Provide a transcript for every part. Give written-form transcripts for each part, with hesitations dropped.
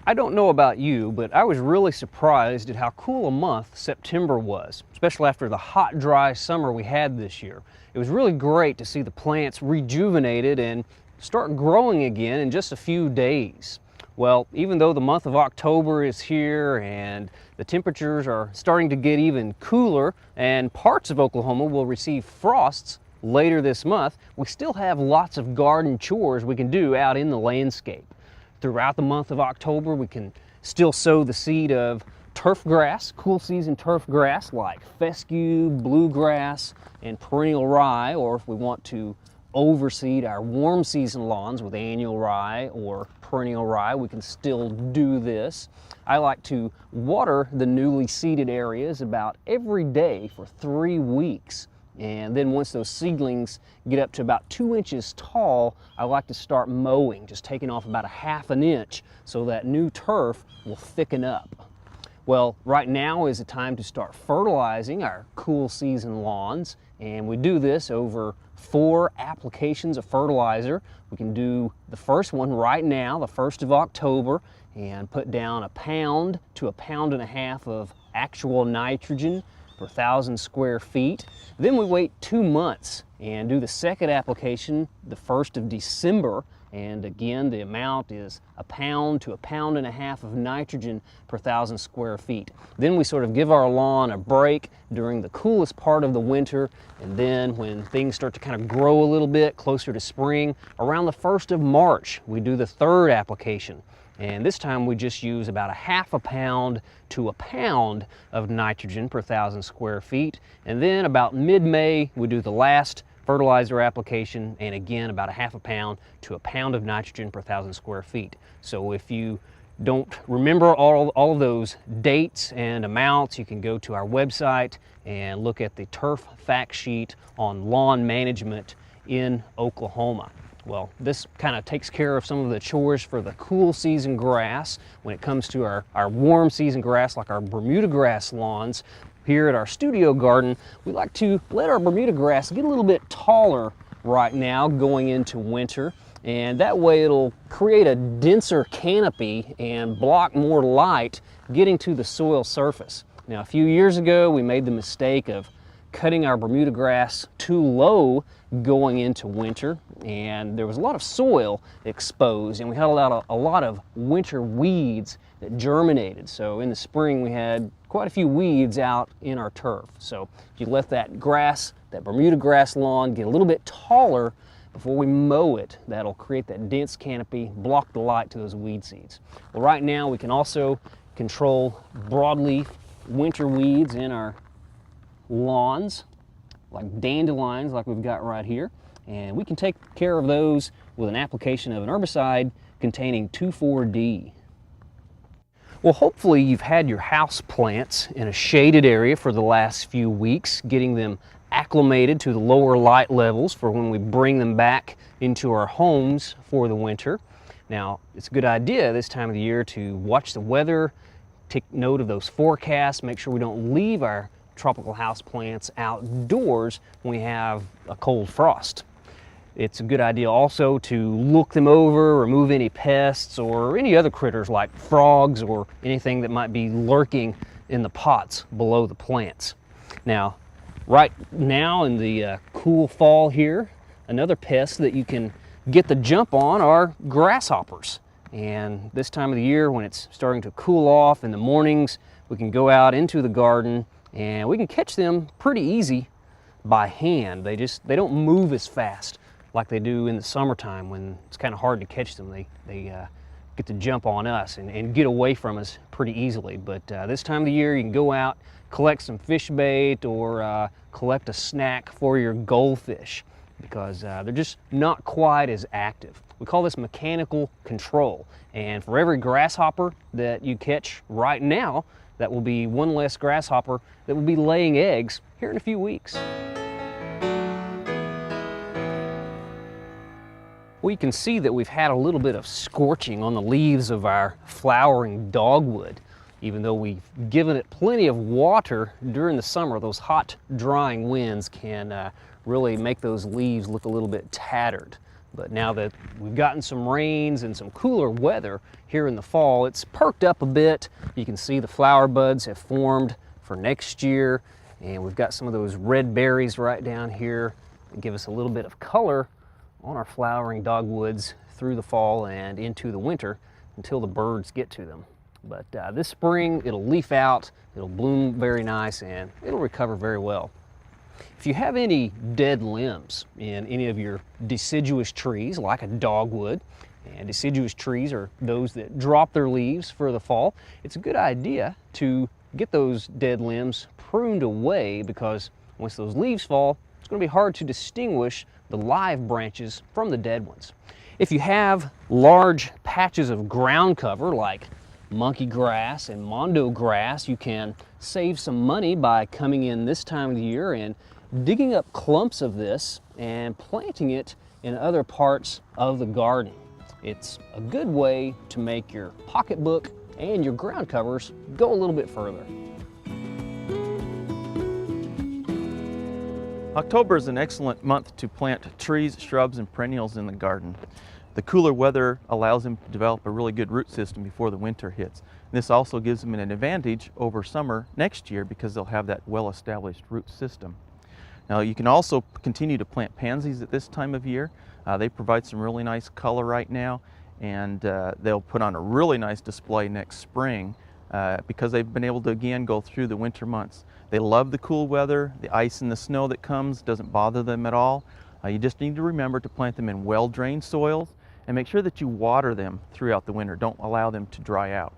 I don't know about you, but I was really surprised at how cool a month September was, especially after the hot, dry summer we had this year. It was really great to see the plants rejuvenated and start growing again in just a few days. Well, even though the month of October is here and the temperatures are starting to get even cooler and parts of Oklahoma will receive frosts later this month, we still have lots of garden chores we can do out in the landscape. Throughout the month of October, we can still sow the seed of turf grass, cool season turf grass like fescue, bluegrass, and perennial rye, or if we want to overseed our warm season lawns with annual rye or perennial rye, we can still do this. I like to water the newly seeded areas about every day for 3 weeks. And then once those seedlings get up to about 2 inches tall, I like to start mowing, just taking off about 1/2 inch so that new turf will thicken up. Well, right now is the time to start fertilizing our cool season lawns, and we do this over 4 applications of fertilizer. We can do the first one right now, the 1st of October, and put down 1 pound to 1.5 pounds of actual nitrogen per 1,000 square feet. Then we wait 2 months and do the second application the 1st of December. And again, the amount is 1 pound to 1.5 pounds of nitrogen per 1,000 square feet. Then we sort of give our lawn a break during the coolest part of the winter. And then when things start to kind of grow a little bit closer to spring, around the 1st of March, we do the third application. And this time we just use about 1/2 pound to 1 pound of nitrogen per 1,000 square feet. And then about mid-May, we do the last fertilizer application, and again about 1/2 pound to 1 pound of nitrogen per 1,000 square feet. So if you don't remember all of those dates and amounts, you can go to our website and look at the turf fact sheet on lawn management in Oklahoma. Well, this kind of takes care of some of the chores for the cool season grass. When it comes to our warm season grass, like our Bermuda grass lawns, here at our studio garden, we like to let our Bermuda grass get a little bit taller right now going into winter. And that way it'll create a denser canopy and block more light getting to the soil surface. Now, a few years ago, we made the mistake of cutting our Bermuda grass too low going into winter, and there was a lot of soil exposed, and we had a lot of winter weeds that germinated. So in the spring we had quite a few weeds out in our turf. So if you let that grass, that Bermuda grass lawn, get a little bit taller before we mow it, that'll create that dense canopy, block the light to those weed seeds. Well, right now we can also control broadleaf winter weeds in our lawns, like dandelions like we've got right here, and we can take care of those with an application of an herbicide containing 2,4-D. Well, hopefully you've had your house plants in a shaded area for the last few weeks, getting them acclimated to the lower light levels for when we bring them back into our homes for the winter. Now, it's a good idea this time of the year to watch the weather, take note of those forecasts, make sure we don't leave our tropical house plants outdoors when we have a cold frost. It's a good idea also to look them over, remove any pests or any other critters like frogs or anything that might be lurking in the pots below the plants. Now, right now in the cool fall here, another pest that you can get the jump on are grasshoppers. And this time of the year when it's starting to cool off in the mornings, we can go out into the garden and we can catch them pretty easy by hand. They don't move as fast like they do in the summertime when it's kind of hard to catch them. They get to jump on us and get away from us pretty easily. But this time of the year you can go out, collect some fish bait or collect a snack for your goldfish because they're just not quite as active. We call this mechanical control. And for every grasshopper that you catch right now, that will be one less grasshopper that will be laying eggs here in a few weeks. Well, you can see that we've had a little bit of scorching on the leaves of our flowering dogwood. Even though we've given it plenty of water during the summer, those hot, drying winds can really make those leaves look a little bit tattered. But now that we've gotten some rains and some cooler weather here in the fall, it's perked up a bit. You can see the flower buds have formed for next year, and we've got some of those red berries right down here that give us a little bit of color on our flowering dogwoods through the fall and into the winter until the birds get to them. But this spring it'll leaf out, it'll bloom very nice, and it'll recover very well. If you have any dead limbs in any of your deciduous trees, like a dogwood, and deciduous trees are those that drop their leaves for the fall, it's a good idea to get those dead limbs pruned away, because once those leaves fall, it's going to be hard to distinguish the live branches from the dead ones. If you have large patches of ground cover like monkey grass and mondo grass, you can save some money by coming in this time of the year and digging up clumps of this and planting it in other parts of the garden. It's a good way to make your pocketbook and your ground covers go a little bit further. October is an excellent month to plant trees, shrubs, and perennials in the garden. The cooler weather allows them to develop a really good root system before the winter hits. This also gives them an advantage over summer next year because they'll have that well-established root system. Now you can also continue to plant pansies at this time of year. They provide some really nice color right now, and they'll put on a really nice display next spring because they've been able to again go through the winter months. They love the cool weather. The ice and the snow that comes doesn't bother them at all. You just need to remember to plant them in well-drained soils and make sure that you water them throughout the winter. Don't allow them to dry out.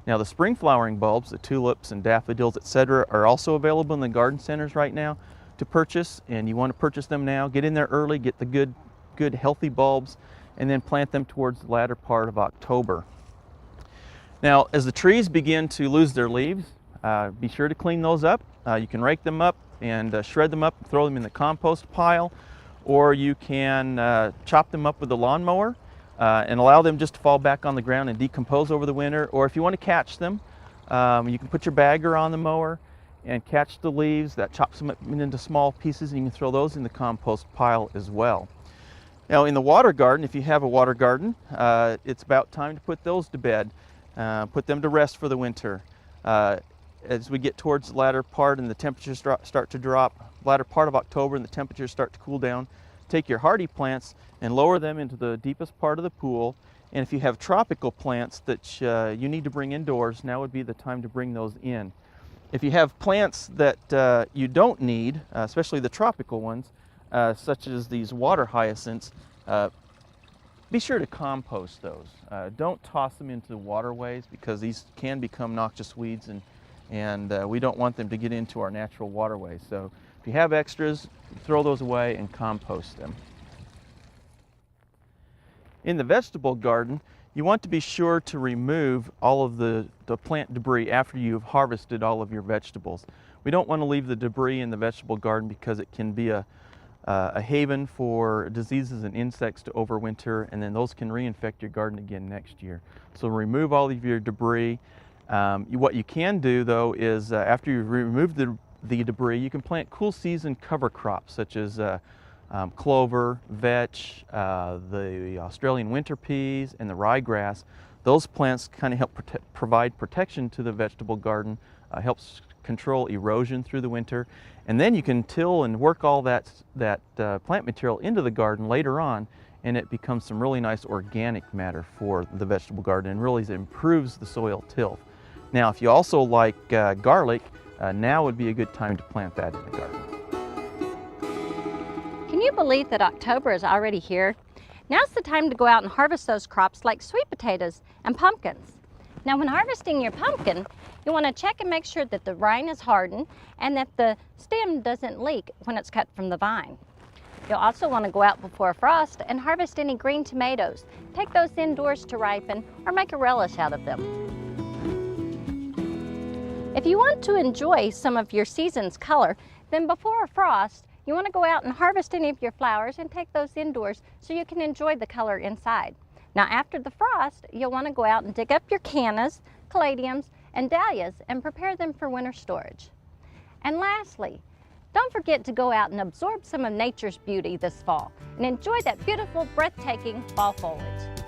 Now the spring flowering bulbs, the tulips and daffodils, etc., are also available in the garden centers right now to purchase, and you want to purchase them now. Get in there early, get the good healthy bulbs, and then plant them towards the latter part of October. Now as the trees begin to lose their leaves, be sure to clean those up. You can rake them up and shred them up and throw them in the compost pile, or you can chop them up with a lawnmower and allow them just to fall back on the ground and decompose over the winter. Or if you want to catch them, you can put your bagger on the mower and catch the leaves. That chops them up into small pieces, and you can throw those in the compost pile as well. Now in the water garden, if you have a water garden, it's about time to put those to bed, put them to rest for the winter. As we get towards the latter part and the temperatures start to drop, latter part of October and the temperatures start to cool down, take your hardy plants and lower them into the deepest part of the pool. And if you have tropical plants that you need to bring indoors, now would be the time to bring those in. If you have plants that you don't need, especially the tropical ones, such as these water hyacinths, be sure to compost those. Don't toss them into the waterways, because these can become noxious weeds, and we don't want them to get into our natural waterways. So if you have extras, throw those away and compost them. In the vegetable garden, you want to be sure to remove all of the plant debris after you've harvested all of your vegetables. We don't want to leave the debris in the vegetable garden because it can be a haven for diseases and insects to overwinter, and then those can reinfect your garden again next year. So remove all of your debris. What you can do though is after you've removed the debris, you can plant cool season cover crops such as clover, vetch, the Australian winter peas, and the ryegrass. Those plants kind of help provide protection to the vegetable garden, helps control erosion through the winter, and then you can till and work all that plant material into the garden later on, and it becomes some really nice organic matter for the vegetable garden and really improves the soil tilth. Now if you also like garlic, now would be a good time to plant that in the garden. Can you believe that October is already here? Now's the time to go out and harvest those crops like sweet potatoes and pumpkins. Now when harvesting your pumpkin, you want to check and make sure that the rind is hardened and that the stem doesn't leak when it's cut from the vine. You'll also want to go out before frost and harvest any green tomatoes. Take those indoors to ripen or make a relish out of them. If you want to enjoy some of your season's color, then before a frost, you want to go out and harvest any of your flowers and take those indoors so you can enjoy the color inside. Now after the frost, you'll want to go out and dig up your cannas, caladiums, and dahlias and prepare them for winter storage. And lastly, Don't forget to go out and absorb some of nature's beauty this fall and enjoy that beautiful, breathtaking fall foliage.